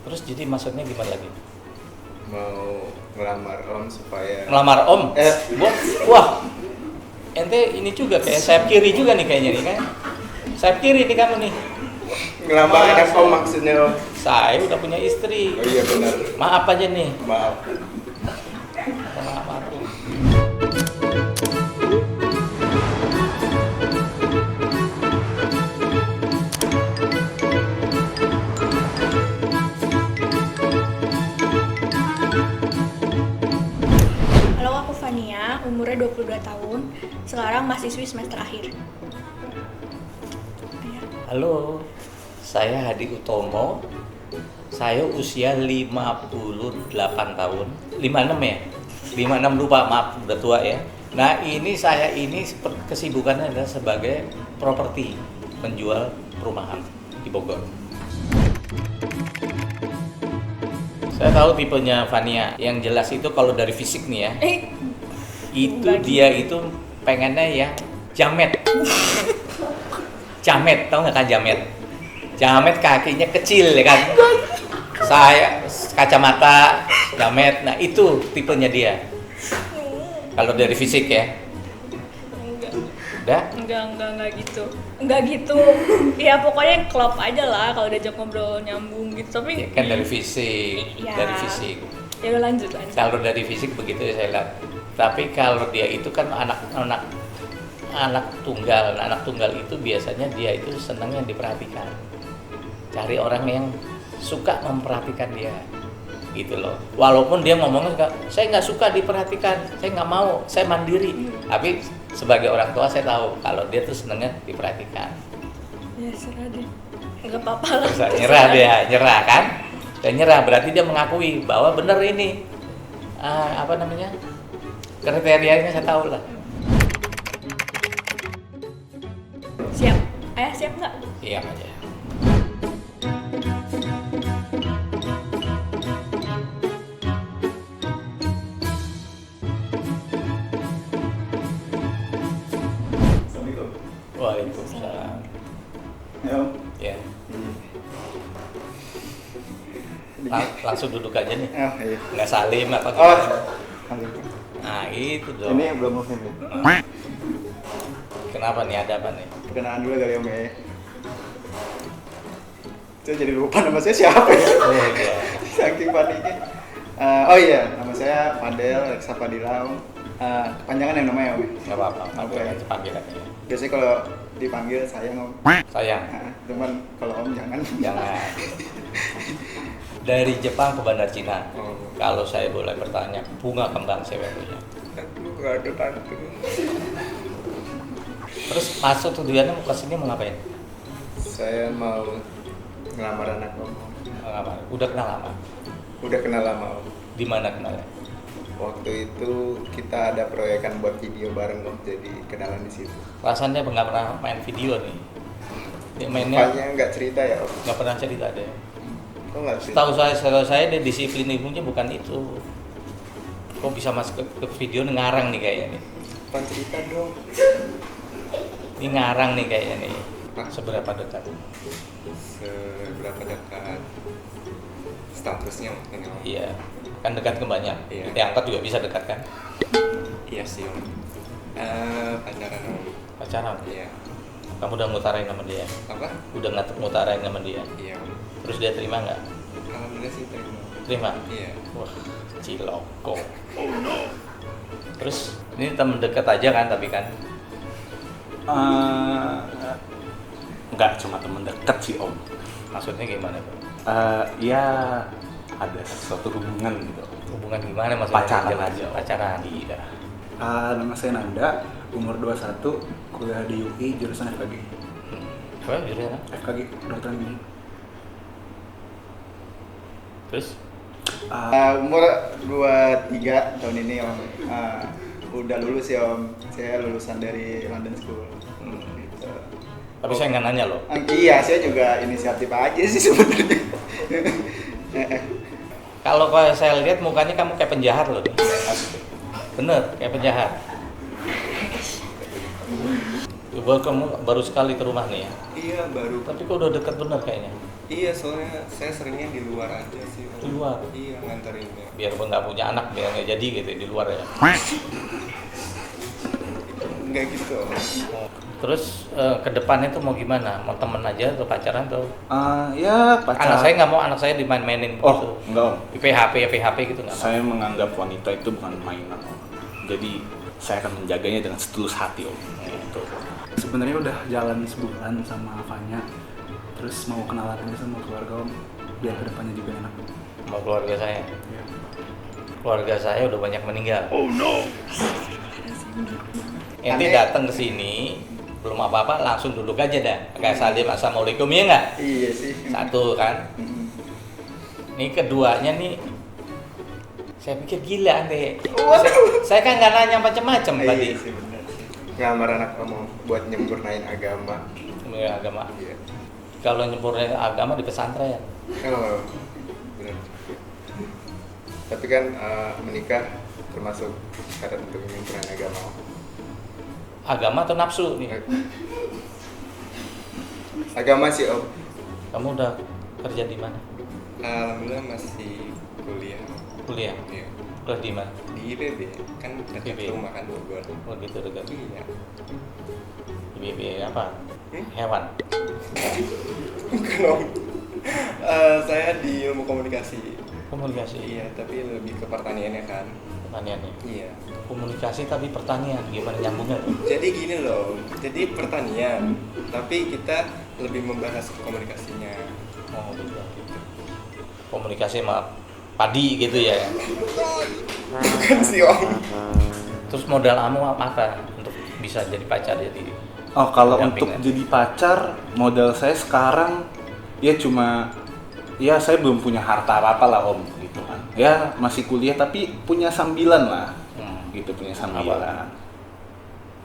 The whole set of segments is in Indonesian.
Terus jadi maksudnya gimana lagi? Mau ngelamar om supaya Ngelamar om? Wah, ente ini juga kayak sayap kiri juga nih kayaknya nih kan? Sayap kiri nih kamu nih. ngelamar anak om maksudnya om. Saya udah punya istri. Oh iya benar. Maaf aja nih. Maaf. Ngelamar om. Halo, aku Fania, umurnya 22 tahun, sekarang mahasiswi semester akhir. Halo, saya Hadi Utomo. Saya usia 58 tahun. 56 ya? 56 lupa, maaf, udah tua ya. Nah, saya ini kesibukannya adalah sebagai properti, menjual perumahan di Bogor. Saya tahu tipenya Fania. Yang jelas itu kalau dari fisik nih ya. Itu dia itu pengennya ya jamet. Jamet, tau nggak kan jamet? Jamet kakinya kecil ya kan? Saya kacamata jamet. Nah itu tipenya dia. Kalau dari fisik ya. Udah? Enggak gitu. Enggak gitu. Ya pokoknya klop aja lah kalau diajak ngobrol nyambung gitu. Tapi Ya kan dari fisik, Ya. dari fisik. Ya udah lanjut. Kalau dari fisik begitu ya saya lihat. Tapi kalau dia itu kan anak tunggal itu biasanya dia itu senang yang diperhatikan. Cari orang yang suka memperhatikan dia, gitu loh. Walaupun dia ngomongnya saya nggak suka diperhatikan, saya nggak mau, saya mandiri. Tapi sebagai orang tua saya tahu kalau dia tuh senangnya diperhatikan. Ya serah deh. Enggak apa-apa lah. Terus nyerah dia, nyerah kan? Dan nyerah berarti dia mengakui bahwa benar ini kriterianya saya tahu lah. Siap. Ayah siap nggak? Iya aja. Assalamualaikum. Waalaikumsalam. Ya om. Ya. Langsung duduk aja nih. Oh iya. Nggak salim apa Oh. gimana. Nah itu dong. Ini belum move ini. Kenapa nih, ada apa nih? Perkenalan dulu kali om ya. Saya jadi lupa nama saya siapa ya. Oh iya. Saking paniknya. Oh iya, nama saya Fadel Reksa Fadilau. Kepanjangan yang namanya om. Nggak apa-apa, Apa panggil ya? aja, panggil aja. Biasanya kalau dipanggil sayang om. Sayang, Cuman kalau om jangan. jangan. Dari Jepang ke Bandar Cina. Oh. Kalau saya boleh bertanya, bunga kembang siapa yang punya? Aduh, gak ada tante. Terus masuk tujuannya mau kesini mau ngapain? Saya mau ngelamar anak om. Ngapain? Udah kenal lama? Udah kenal lama om. Di mana kenalnya? Waktu itu kita ada proyekan buat video bareng om, jadi kenalan di situ. Rasanya nggak pernah main video nih. Dia mainnya Rupanya nggak cerita ya om. nggak pernah cerita deh. Kok nggak cerita? Setahu saya dia disiplin ilmunya bukan itu. Kok bisa masuk ke video nih, ngarang nih kayaknya nih. Pan cerita dong. Ini ngarang nih kayaknya nih. Seberapa dekat? Seberapa dekat statusnya mungkin om. Iya. Kan dekat ke banyak. Iya. Diangkat juga bisa dekat kan? Iya sih om. Pacaran om. Pacaran. Iya. Kamu udah ngutarain sama dia? Apa? Udah ngutarain sama dia? Iya om. Terus dia terima nggak? Alhamdulillah sih terima. Terima? Iya. Wah, ciloko. Terus ini temen dekat aja kan tapi kan? Nggak cuma temen deket sih om. Maksudnya gimana Pak? Ya ada suatu hubungan gitu. Hubungan gimana maksudnya? Pacaran Jelas. aja om. Pacaran. Iya. Nama saya Nanda, umur 21, kuliah di UI, jurusan FKG. Apa jurusan? FKG, kedokteran gigi. Terus? Umur 23 tahun ini om. Udah lulus ya om. Saya lulusan dari London School. Gitu. Tapi saya nggak nanya loh. Iya, saya juga inisiatif aja sih sebenarnya. Kalau saya lihat mukanya kamu kayak penjahat loh. Bener, kayak penjahat. Kamu baru sekali ke rumah nih ya. Iya, baru. Tapi kok udah deket bener kayaknya. Iya, soalnya saya seringnya di luar aja sih. Di luar? Iya, nganterinnya. Biarpun nggak punya anak, biar nggak jadi gitu di luar ya. Enggak gitu. Oh. Terus ke depannya tuh mau gimana? Mau temen aja atau pacaran atau? Ya pacar. Anak saya nggak mau anak saya dimain-mainin gitu. Oh, enggak Om. Di PHP gitu nggak mau. Saya menganggap wanita itu bukan mainan Om. Jadi saya akan menjaganya dengan setulus hati Om. Gitu. Sebenarnya udah jalan sebulan sama Fanya. Terus mau kenalan aja sama keluarga Om. Biar kedepannya juga enak. Mau keluarga saya. Iya. Keluarga saya udah banyak meninggal. Oh no. Ente Aneh. datang ke sini belum apa-apa langsung duduk aja dah. Kayak salim assalamualaikum ya nggak? Iya sih. Satu kan. Mm-mm. Ini keduanya nih, saya pikir gila ante. Waduh. Saya kan nggak nanya macam-macam tadi. Iya sih benar. Ngamar anak kamu buat nyempurnain agama. Ya, agama. Iya. Kalau nyempurnain agama di pesantren. Oh, benar. Tapi kan menikah termasuk syarat untuk menyempurnakan agama. Agama atau nafsu nih? Agama sih Om. Kamu udah kerja di mana? Alhamdulillah masih kuliah. Kuliah? Iya. Kuliah di mana? Di IPB, kan dekat IPB. rumah kan Bogor. Oh gitu dekat. Iya. IBB apa? Hmm? Hewan. Bukan Om. Saya di ilmu komunikasi. Komunikasi. Iya, tapi lebih ke pertaniannya kan. Pertaniannya. Iya. Komunikasi tapi pertanian. Gimana nyambungnya tuh? Jadi gini loh, jadi pertanian, tapi kita lebih membahas komunikasinya. Oh gitu. Komunikasi sama padi gitu ya. Bukan sih Om. Terus modal kamu apa untuk bisa jadi pacar jadi? Oh, kalau Pendamping, untuk ya? jadi pacar, modal saya sekarang ya cuma ya saya belum punya harta apa-apa lah Om gitu kan. Ya masih kuliah tapi punya sambilan lah. Gitu punya sambilan.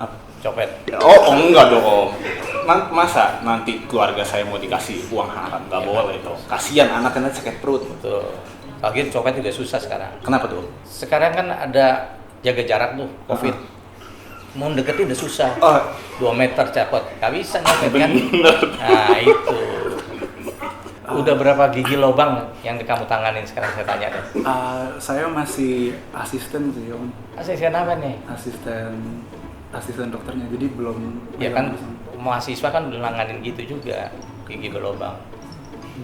Apa? Copet. Oh, enggak dong Om. Masa nanti keluarga saya mau dikasih uang haram? Nggak Ya, boleh itu. Kasihan anaknya sakit perut. Betul. Lagi copet juga susah sekarang. Kenapa tuh? Sekarang kan ada jaga jarak tuh, COVID. Mau deketin udah susah. Oh, 2 meter copet. Gak bisa nyopet kan? bener. Nah itu. Udah berapa gigi lubang yang kamu tanganin sekarang saya tanya deh. Saya masih asisten sih Om. Asisten apa nih? Asisten dokternya. Jadi belum. Ya kan mahasiswa kan udah nanganin gitu juga gigi berlubang.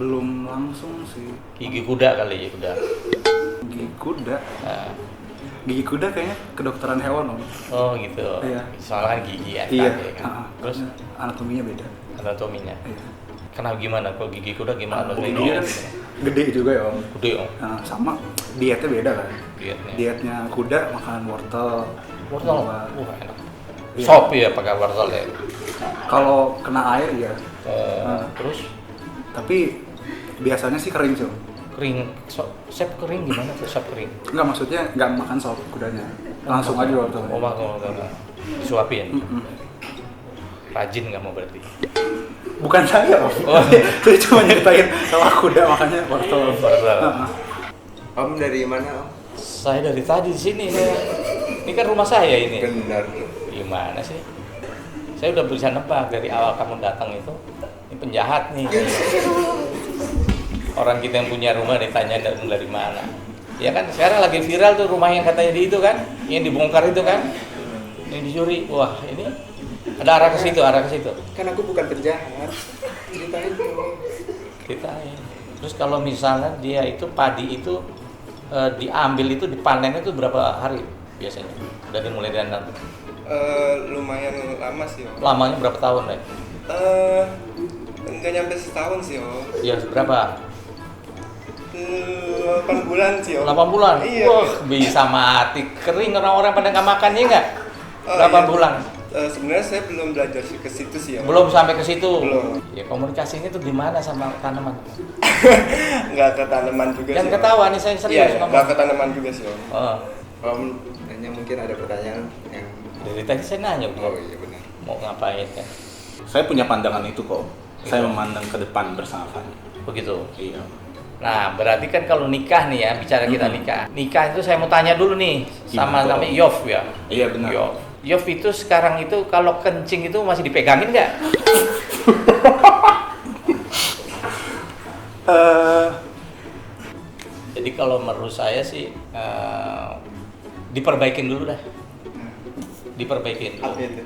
Belum langsung sih. Gigi kuda kali ya kuda. Gigi kuda. Nah, Gigi kuda kayaknya kedokteran hewan Om. oh gitu. Iya. Soalnya kan gigi ya. Iya. ya kan? Terus Anatominya beda. anatominya. Iya. Kenapa gimana? Kalau gigi kuda gimana? Gigi kan gede juga ya Om. Gede om. Sama dietnya beda kan. Dietnya. Dietnya kuda makan wortel. Wortel. Buah. Enak. Iya. Sop ya pakai wortel ya. Kalau kena air ya. Oh, terus Tapi biasanya sih kering sih Om. kering. Sop kering gimana tuh sop kering? Enggak, maksudnya nggak makan sop kudanya. Langsung aja wortelnya. Oh, makan. Disuapin. Mm-mm. Rajin nggak mau berarti. Bukan saya Om. Oh. Saya cuma nyeritain sama kuda makanya wortel. Wortel. Heeh. Om dari mana Om? Saya dari tadi di sini. Ini kan rumah saya ini. Benar. Gimana sih? Saya udah bisa nebak dari awal kamu datang itu. Ini penjahat nih. Orang kita yang punya rumah ditanya dari mana. Ya kan sekarang lagi viral tuh rumah yang katanya di itu kan, yang dibongkar itu kan, yang dicuri. Wah ini ada arah ke situ, Kan aku bukan penjahat. Ceritain dong. Ceritain. Terus kalau misalnya dia itu padi itu diambil itu dipanen itu berapa hari biasanya? Dari mulai dari nanti. Lumayan lama sih Om. Lamanya berapa tahun deh? Nggak nyampe setahun sih Om. Ya berapa? 8 bulan sih Om. 8 bulan? Iya. Wah bisa mati. Kering orang-orang pada nggak makan ya nggak? Oh, 8 iya. bulan? Sebenarnya saya belum belajar ke situ sih Om. Belum sampai ke situ? Belum. Ya komunikasinya tuh gimana sama tanaman? Nggak ke tanaman juga Jangan sih Om. ketawa nih saya serius Iya, ngomong. nggak ke tanaman juga sih Om. Oh, Om nanya mungkin ada pertanyaan yang dari tadi saya nanya oh iya benar. mau ngapain kan? Saya punya pandangan itu kok. Saya memandang ke depan bersama Fanya. Begitu. Iya. Nah, berarti kan kalau nikah nih ya, bicara kita nikah. Nikah itu saya mau tanya dulu nih sama Gimana, namanya Om? Yov ya. Iya benar. Yov itu sekarang itu kalau kencing itu masih dipegangin nggak? Jadi kalau menurut saya sih diperbaikin dulu dah. Diperbaikin dulu. Apa itu?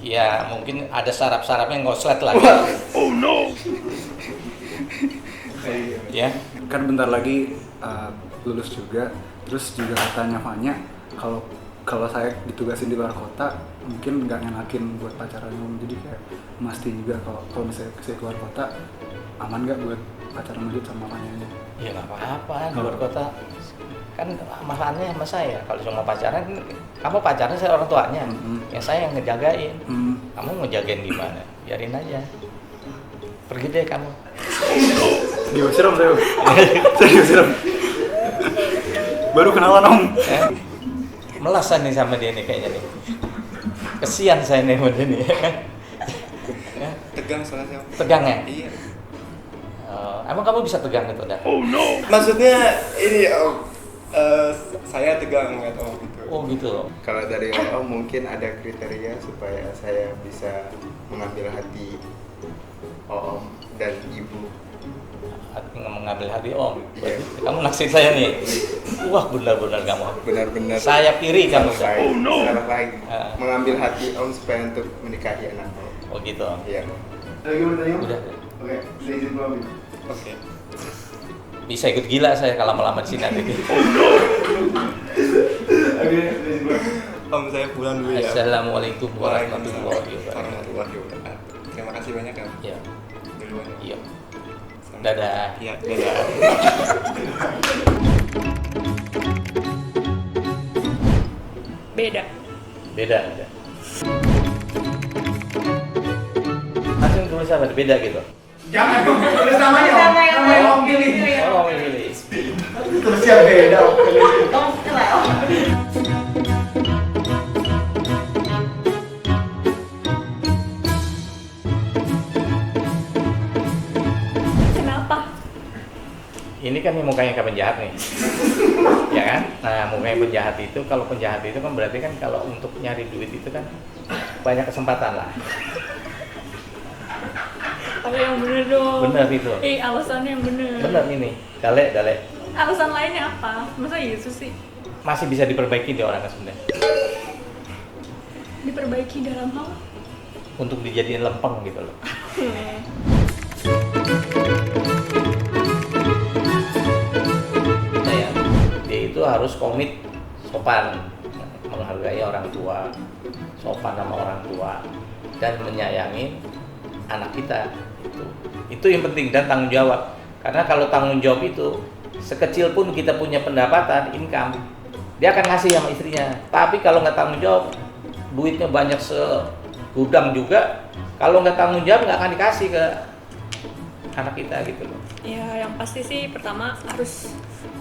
Ya mungkin ada saraf-sarafnya ngoslet lagi. Oh no. Ya. Kan bentar lagi lulus juga, terus juga katanya Fanya kalau saya ditugasin di luar kota mungkin nggak ngenakin buat pacaran Om. Jadi kayak mesti juga kalau misalnya saya keluar kota aman nggak buat pacaran lanjut sama Fanya-nya? Ya nggak apa-apa, di luar kota kan mahalnya sama saya. Kalau cuma pacaran, kamu pacaran saya orang tuanya, yang saya yang ngejagain. Kamu ngejagain gimana? Biarin aja. Pergi deh kamu. Diusir Om saya. Saya diusir Om. Baru kenalan Om. Melasan nih sama dia nih kayaknya nih. Kesian saya nih sama dia nih. Tegang soalnya. Tegang ya? Iya. Emang kamu bisa tegang gitu dah? Maksudnya ini saya tegang ngeliat Om gitu. Oh gitu. Kalau dari Om mungkin ada kriteria supaya saya bisa mengambil hati Om dan Ibu. Mengambil hati Om. Berarti kamu naksir saya nih. Wah benar-benar kamu. Benar-benar Saya pilih kamu. Salah lagi. Ah. Mengambil hati Om supaya untuk menikahi anak Om. Oh gitu. Iya. Udah. Oke, saya izin pulang. Oke. Bisa ikut gila saya kalau lama di sini nanti. Om saya pulang dulu ya. Assalamualaikum warahmatullahi wabarakatuh. Warahmatullahi wabarakatuh. Terima kasih banyak Om. Ya. Duluan. Iya. Dadah. Iya, dadah. Beda. Beda. Langsung tulis apa? Beda gitu. Jangan dong, tulis namanya Om. Namanya Om pilih. Oh, pilih. Terus yang beda Om. Kenapa? Ini kan nih mukanya kayak penjahat nih. Ya kan? Nah, mukanya penjahat itu, kalau penjahat itu kan berarti kan kalau untuk nyari duit itu kan banyak kesempatan lah. Apa yang bener dong? Bener itu. Alasannya yang bener. Bener ini. Dale. Alasan lainnya apa? Masa gitu sih? Masih bisa diperbaiki di orangnya sebenarnya. Diperbaiki dalam hal? Untuk dijadiin lempeng gitu loh. Ya, dia itu harus komit, sopan, menghargai orang tua, sopan sama orang tua, dan menyayangi anak kita. Itu yang penting, dan tanggung jawab. Karena kalau tanggung jawab itu sekecil pun kita punya pendapatan, income, dia akan ngasih sama istrinya. Tapi kalau nggak tanggung jawab, duitnya banyak segudang juga, kalau nggak tanggung jawab nggak akan dikasih ke anak kita gitu loh. Ya, yang pasti sih pertama harus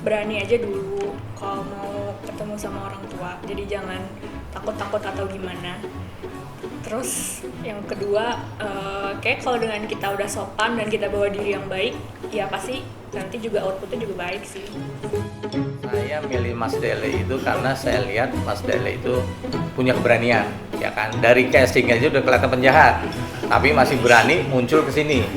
berani aja dulu kalau mau ketemu sama orang tua. Jadi jangan takut-takut atau gimana. Terus yang kedua, kayak kalau dengan kita udah sopan dan kita bawa diri yang baik, ya pasti nanti juga outputnya juga baik sih. Saya milih Mas Dele itu karena saya lihat Mas Dele itu punya keberanian, ya kan. Dari casting aja udah kelihatan penjahat, tapi masih berani muncul ke sini,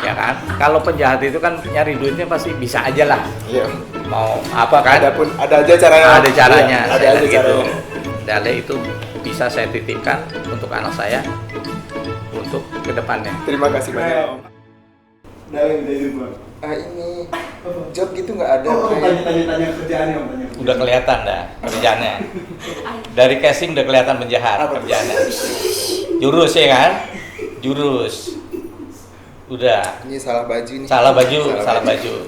ya kan. Kalau penjahat itu kan nyari duitnya pasti bisa aja lah. Iya. Mau apa kan? Ada aja caranya. Ada caranya. Iya, ada Saya aja lihat gitu. caranya. Dale itu bisa saya titipkan untuk anak saya untuk kedepannya. Terima kasih banyak Om. Ini job gitu nggak ada. Tanya kerjaannya Om. Udah kelihatan dah kerjaannya. Dari casing udah kelihatan penjahat kerjaannya. Jurus ya kan? Jurus. Udah. Ini salah baju nih. Salah baju.